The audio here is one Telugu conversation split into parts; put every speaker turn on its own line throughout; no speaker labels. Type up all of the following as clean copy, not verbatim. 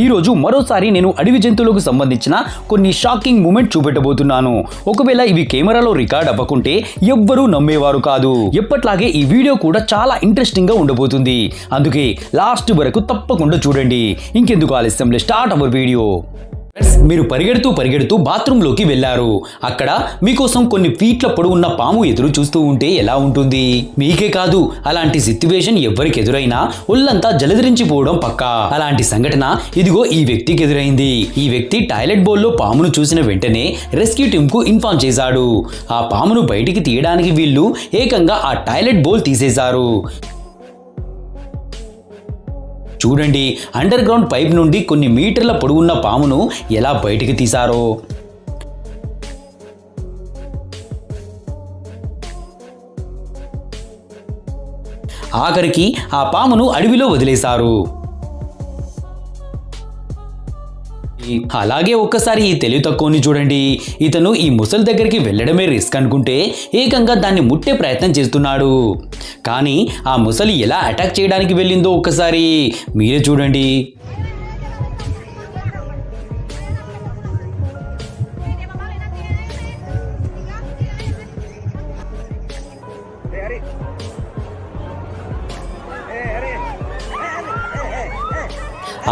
ఈరోజు మరోసారి నేను అడవి జంతువులకు సంబంధించిన కొన్ని షాకింగ్ మూమెంట్ చూపెట్టబోతున్నాను. ఒకవేళ ఇవి కెమెరాలో రికార్డ్ అవ్వకుంటే ఎవ్వరూ నమ్మేవారు కాదు. ఎప్పట్లాగే ఈ వీడియో కూడా చాలా ఇంట్రెస్టింగ్ గా ఉండబోతుంది. అందుకే లాస్ట్ వరకు తప్పకుండా చూడండి. ఇంకెందుకు ఆలస్యం, స్టార్ట్ అవర్ వీడియో. మీరు పరిగెడుతూ బాత్రూంలోకి వెళ్లారు. అక్కడ మీకోసం కొన్ని ఫీట్ల పొడవున్న పాము ఎదురు చూస్తూ ఉంటే ఎలా ఉంటుంది? మీకే కాదు, అలాంటి సిట్యువేషన్ ఎవరికి ఎదురైనా ఒళ్ళంతా జలధరించిపోవడం పక్కా. అలాంటి సంఘటన ఇదిగో ఈ వ్యక్తికి ఎదురైంది. ఈ వ్యక్తి టాయిలెట్ బౌల్లో పామును చూసిన వెంటనే రెస్క్యూ టీమ్ కు ఇన్ఫార్మ్ చేశాడు. ఆ పామును బయటికి తీయడానికి వీళ్ళు ఏకంగా ఆ టాయిలెట్ బౌల్ తీసేశారు. చూడండి, అండర్ గ్రౌండ్ పైప్ నుండి కొన్ని మీటర్ల పొడవున్న పామును ఎలా బయటికి తీశారో. ఆఖరికి ఆ పామును అడవిలో వదిలేశారు. అలాగే ఒక్కసారి ఈ తెలివి తక్కువని చూడండి. ఇతను ఈ ముసలి దగ్గరికి వెళ్ళడమే రిస్క్ అనుకుంటే ఏకంగా దాన్ని ముట్టే ప్రయత్నం చేస్తున్నాడు. కానీ ఆ ముసలి ఎలా అటాక్ చేయడానికి వెళ్ళిందో ఒక్కసారి మీరే చూడండి.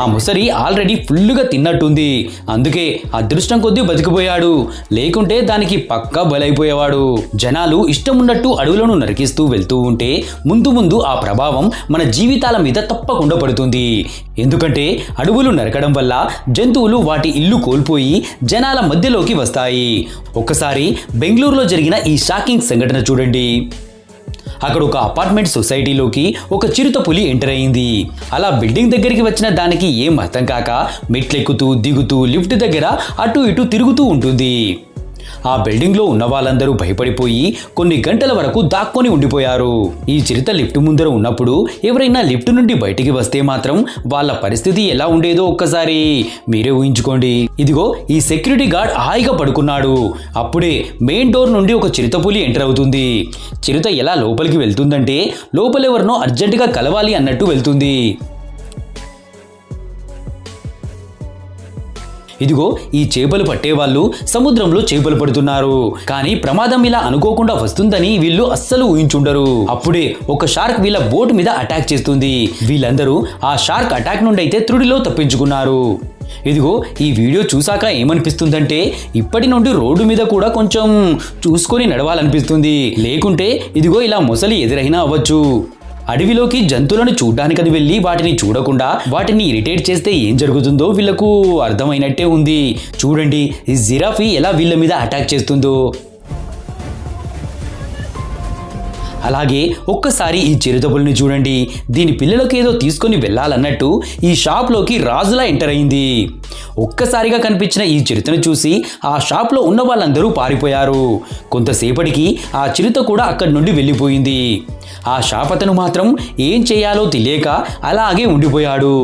ఆ ముసలి ఆల్రెడీ ఫుల్లుగా తిన్నట్టుంది. అందుకే అదృష్టం కొద్దీ బతికిపోయాడు. లేకుంటే దానికి పక్కా బలైపోయేవాడు. జనాలు ఇష్టం ఉన్నట్టు అడవులను నరికిస్తూ వెళ్తూ ఉంటే ముందు ఆ ప్రభావం మన జీవితాల మీద తప్పకుండా పడుతుంది. ఎందుకంటే అడవులు నరకడం వల్ల జంతువులు వాటి ఇల్లు కోల్పోయి జనాల మధ్యలోకి వస్తాయి. ఒక్కసారి బెంగళూరులో జరిగిన ఈ షాకింగ్ సంఘటన చూడండి. అక్కడ ఒక అపార్ట్మెంట్ సొసైటీలోకి ఒక చిరుత పులి ఎంటర్ అయింది. అలా బిల్డింగ్ దగ్గరికి వచ్చిన దానికి ఏం అర్థం కాక మెట్లెక్కుతూ దిగుతూ లిఫ్ట్ దగ్గర అటు ఇటు తిరుగుతూ ఉంటుంది. ఆ బిల్డింగ్లో ఉన్న వాళ్ళందరూ భయపడిపోయి కొన్ని గంటల వరకు దాక్కొని ఉండిపోయారు. ఈ చిరుత లిఫ్ట్ ముందర ఉన్నప్పుడు ఎవరైనా లిఫ్ట్ నుండి బయటికి వస్తే మాత్రం వాళ్ళ పరిస్థితి ఎలా ఉండేదో ఒక్కసారి మీరే ఊహించుకోండి. ఇదిగో ఈ సెక్యూరిటీ గార్డ్ హాయిగా పడుకున్నాడు. అప్పుడే మెయిన్ డోర్ నుండి ఒక చిరుతపులి ఎంటర్ అవుతుంది. చిరుత ఎలా లోపలికి వెళ్తుందంటే లోపలెవరినో అర్జెంటుగా కలవాలి అన్నట్టు వెళ్తుంది. ఇదిగో ఈ చేపలు పట్టేవాళ్ళు సముద్రంలో చేపలు పడుతున్నారు. కానీ ప్రమాదం ఇలా అనుకోకుండా వస్తుందని వీళ్ళు అస్సలు ఊహించుండరు. అప్పుడే ఒక షార్క్ వీళ్ళ బోట్ మీద అటాక్ చేస్తుంది. వీళ్ళందరూ ఆ షార్క్ అటాక్ నుండి అయితే త్రుడిలో తప్పించుకున్నారు. ఇదిగో ఈ వీడియో చూసాక ఏమనిపిస్తుందంటే ఇప్పటి నుండి రోడ్డు మీద కూడా కొంచెం చూసుకొని నడవాలనిపిస్తుంది. లేకుంటే ఇదిగో ఇలా ముసలి ఎదురైనా అవ్వచ్చు. అడవిలోకి జంతువులను చూడ్డానికని వెళ్ళి వాటిని చూడకుండా వాటిని ఇరిటేట్ చేస్తే ఏం జరుగుతుందో వీళ్లకు అర్థమైనట్టే ఉంది. చూడండి ఈ జిరాఫీ ఎలా వీళ్ళ మీద అటాక్ చేస్తుందో. అలాగే ఒక్కసారి ఈ చిరుతపులిని చూడండి. దీని పిల్లలకు ఏదో తీసుకొని వెళ్ళాలన్నట్టు ఈ షాప్లోకి రాజులా ఎంటర్ అయింది. ఒక్కసారిగా కనిపించిన ఈ చిరుతను చూసి ఆ షాప్లో ఉన్న వాళ్ళందరూ పారిపోయారు. కొంతసేపటికి ఆ చిరుత కూడా అక్కడి నుండి వెళ్ళిపోయింది. ఆ షాప్ అతను మాత్రం ఏం చేయాలో తెలియక అలాగే ఉండిపోయాడు.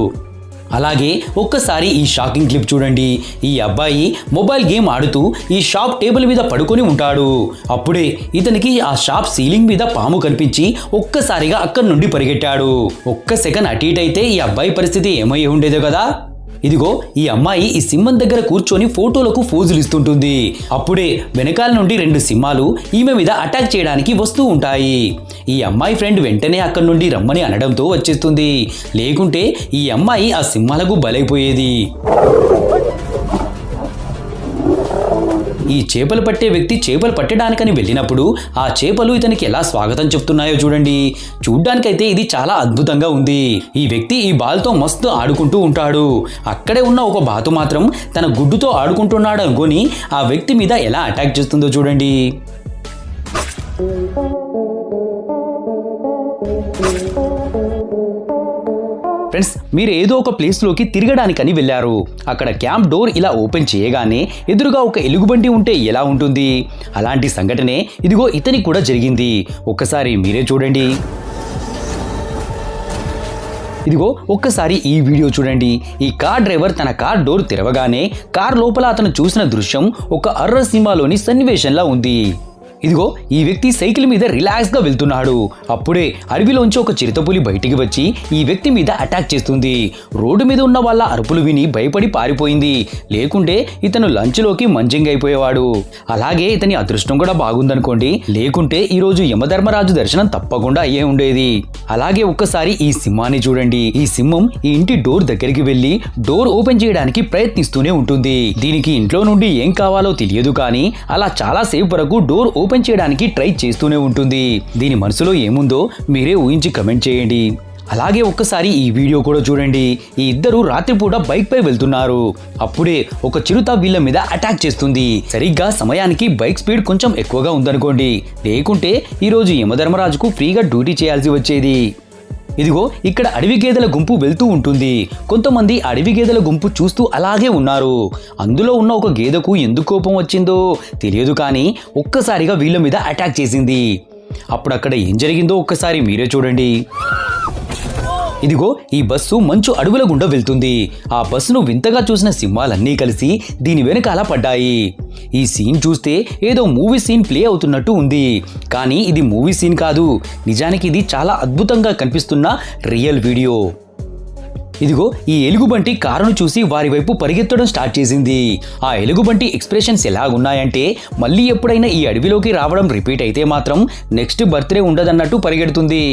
అలాగే ఒక్కసారి ఈ షాకింగ్ క్లిప్ చూడండి. ఈ అబ్బాయి మొబైల్ గేమ్ ఆడుతూ ఈ షాప్ టేబుల్ మీద పడుకొని ఉంటాడు. అప్పుడే ఇతనికి ఆ షాప్ సీలింగ్ మీద పాము కనిపించి ఒక్కసారిగా అక్కడి నుండి పరిగెట్టాడు. ఒక్క సెకండ్ అటు ఇటు అయితే ఈ అబ్బాయి పరిస్థితి ఏమై ఉండేదో కదా. ఇదిగో ఈ అమ్మాయి ఈ సింహం దగ్గర కూర్చొని ఫోటోలకు ఫోజులు ఇస్తుంటుంది. అప్పుడే వెనకాల నుండి 2 సింహాలు ఈమె మీద అటాక్ చేయడానికి వస్తూ ఉంటాయి. ఈ అమ్మాయి ఫ్రెండ్ వెంటనే అక్కడి నుండి రమ్మని అనడంతో వచ్చేస్తుంది. లేకుంటే ఈ అమ్మాయి ఆ సింహాలకు బలైపోయేది. ఈ చేపలు పట్టే వ్యక్తి చేపలు పట్టడానికని వెళ్ళినప్పుడు ఆ చేపలు ఇతనికి ఎలా స్వాగతం చెప్తున్నాయో చూడండి. చూడ్డానికైతే ఇది చాలా అద్భుతంగా ఉంది. ఈ వ్యక్తి ఈ బాల్తో మస్తు ఆడుకుంటూ ఉంటాడు. అక్కడే ఉన్న ఒక బాతు మాత్రం తన గుడ్డుతో ఆడుకుంటున్నాడు అనుకొని ఆ వ్యక్తి మీద ఎలా అటాక్ చేస్తుందో చూడండి. ఫ్రెండ్స్, మీరు ఏదో ఒక ప్లేస్లోకి తిరగడానికని వెళ్ళారు. అక్కడ క్యాంప్ డోర్ ఇలా ఓపెన్ చేయగానే ఎదురుగా ఒక ఎలుగుబంటి ఉంటే ఎలా ఉంటుంది? అలాంటి సంఘటనే ఇదిగో ఇతనికి కూడా జరిగింది. ఒక్కసారి మీరే చూడండి. ఇదిగో ఒక్కసారి ఈ వీడియో చూడండి. ఈ కార్ డ్రైవర్ తన కార్ డోర్ తెరవగానే కార్ లోపల అతను చూసిన దృశ్యం ఒక హర్రర్ సినిమాలోని సన్నివేశంలా ఉంది. ఇదిగో ఈ వ్యక్తి సైకిల్ మీద రిలాక్స్ గా వెళ్తున్నాడు. అప్పుడే అడవిలోంచి ఒక చిరుతపులి బయటికి వచ్చి ఈ వ్యక్తి మీద అటాక్ చేస్తుంది. రోడ్డు మీద ఉన్న వాళ్ళ అరుపులు విని భయపడి పారిపోయింది. లేకుంటే ఇతను లంచ్ లోకి మంచింగ్ అయిపోయేవాడు. అలాగే ఇతని అదృష్టం కూడా బాగుందనుకోండి. లేకుంటే ఈ రోజు యమధర్మరాజు దర్శనం తప్పకుండా అయ్యే ఉండేది. అలాగే ఒక్కసారి ఈ సింహాన్ని చూడండి. ఈ సింహం ఈ ఇంటి డోర్ దగ్గరికి వెళ్లి డోర్ ఓపెన్ చేయడానికి ప్రయత్నిస్తూనే ఉంటుంది. దీనికి ఇంట్లో నుండి ఏం కావాలో తెలియదు, కానీ అలా చాలా సేపు వరకు డోర్ ఓపెన్ చేయడానికి ట్రై చేస్తూనే ఉంటుంది. దీని మనసులో ఏముందో మీరే ఊహించి కమెంట్ చేయండి. అలాగే ఒక్కసారి ఈ వీడియో కూడా చూడండి. ఈ ఇద్దరు రాత్రిపూట బైక్ పై వెళ్తున్నారు. అప్పుడే ఒక చిరుత వీళ్ళ మీద అటాక్ చేస్తుంది. సరిగ్గా సమయానికి బైక్ స్పీడ్ కొంచెం ఎక్కువగా ఉందనుకోండి. లేకుంటే ఈరోజు యమధర్మరాజుకు ఫ్రీగా డ్యూటీ చేయాల్సి వచ్చేది. ఇదిగో ఇక్కడ అడవి గేదెల గుంపు వెళ్తూ ఉంటుంది. కొంతమంది అడవి గేదెల గుంపు చూస్తూ అలాగే ఉన్నారు. అందులో ఉన్న ఒక గేదెకు ఎందుకు కోపం వచ్చిందో తెలియదు, కానీ ఒక్కసారిగా వీళ్ళ మీద అటాక్ చేసింది. అప్పుడు అక్కడ ఏం జరిగిందో ఒక్కసారి మీరే చూడండి. ఇదిగో ఈ బస్సు మంచు అడవుల గుండా వెళ్తుంది. ఆ బస్సును వింతగా చూసిన సింహాలన్నీ కలిసి దీని వెనకాల పడ్డాయి. ఈ సీన్ చూస్తే ఏదో మూవీ సీన్ ప్లే అవుతున్నట్టు ఉంది, కానీ ఇది మూవీ సీన్ కాదు. నిజానికి ఇది చాలా అద్భుతంగా కనిపిస్తున్న రియల్ వీడియో. ఇదిగో ఈ ఎలుగుబంటి కారును చూసి వారి వైపు పరిగెత్తడం స్టార్ట్ చేసింది. ఆ ఎలుగుబంటి ఎక్స్ప్రెషన్స్ ఎలాగున్నాయంటే మళ్ళీ ఎప్పుడైనా ఈ అడవిలోకి రావడం రిపీట్ అయితే మాత్రం నెక్స్ట్ బర్త్డే ఉండదన్నట్టు పరిగెడుతుంది.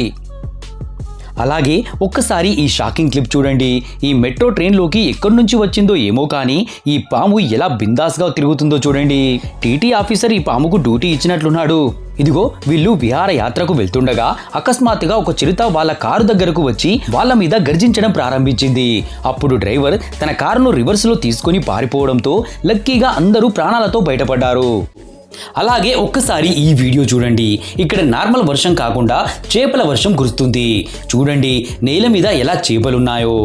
అలాగే ఒక్కసారి ఈ షాకింగ్ క్లిప్ చూడండి. ఈ మెట్రో ట్రైన్లోకి ఎక్కడి నుంచి వచ్చిందో ఏమో, కానీ ఈ పాము ఎలా బిందాస్గా తిరుగుతుందో చూడండి. టీటీ ఆఫీసర్ ఈ పాముకు డ్యూటీ ఇచ్చినట్లున్నాడు. ఇదిగో వీళ్ళు విహార యాత్రకు వెళ్తుండగా అకస్మాత్తుగా ఒక చిరుత వాళ్ళ కారు దగ్గరకు వచ్చి వాళ్ళ మీద గర్జించడం ప్రారంభించింది. అప్పుడు డ్రైవర్ తన కారును రివర్స్లో తీసుకుని పారిపోవడంతో లక్కీగా అందరూ ప్రాణాలతో బయటపడ్డారు. అలాగే ఒక్కసారి ఈ వీడియో చూడండి. ఇక్కడ నార్మల్ వర్షం కాకుండా చేపల వర్షం కురుస్తుంది. చూడండి నేల మీద ఎలా చేపలున్నాయో.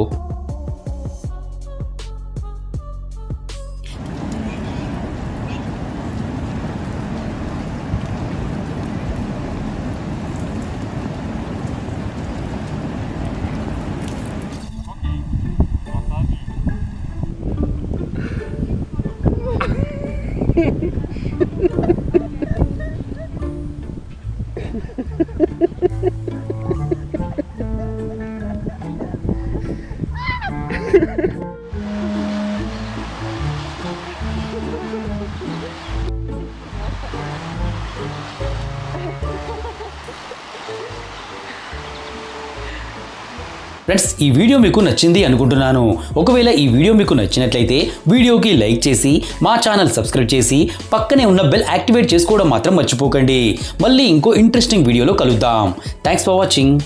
ఫ్రెండ్స్ ఈ వీడియో మీకు నచ్చింది అనుకుంటున్నాను. ఒకవేళ ఈ వీడియో మీకు నచ్చినట్లయితే వీడియోకి లైక్ చేసి మా ఛానల్ సబ్స్క్రైబ్ చేసి పక్కనే ఉన్న బెల్ యాక్టివేట్ చేసుకోవడం మాత్రం మర్చిపోకండి. మళ్ళీ ఇంకో ఇంట్రెస్టింగ్ వీడియోలో కలుద్దాం. Thanks for watching.